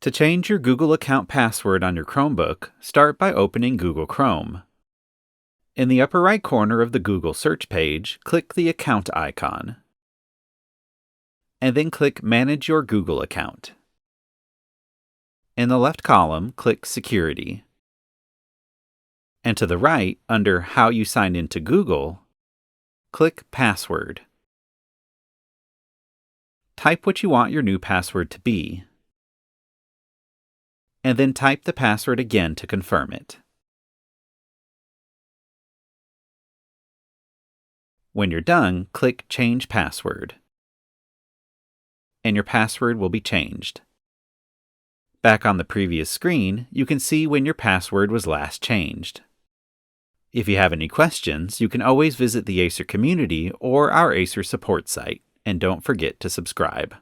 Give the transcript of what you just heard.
To change your Google account password on your Chromebook, start by opening Google Chrome. In the upper right corner of the Google search page, click the account icon, and then click Manage Your Google Account. In the left column, click Security. And to the right, under How You Signed Into Google, click Password. Type what you want your new password to be, and then type the password again to confirm it. When you're done, click Change Password, and your password will be changed. Back on the previous screen, you can see when your password was last changed. If you have any questions, you can always visit the Acer community or our Acer support site, and don't forget to subscribe.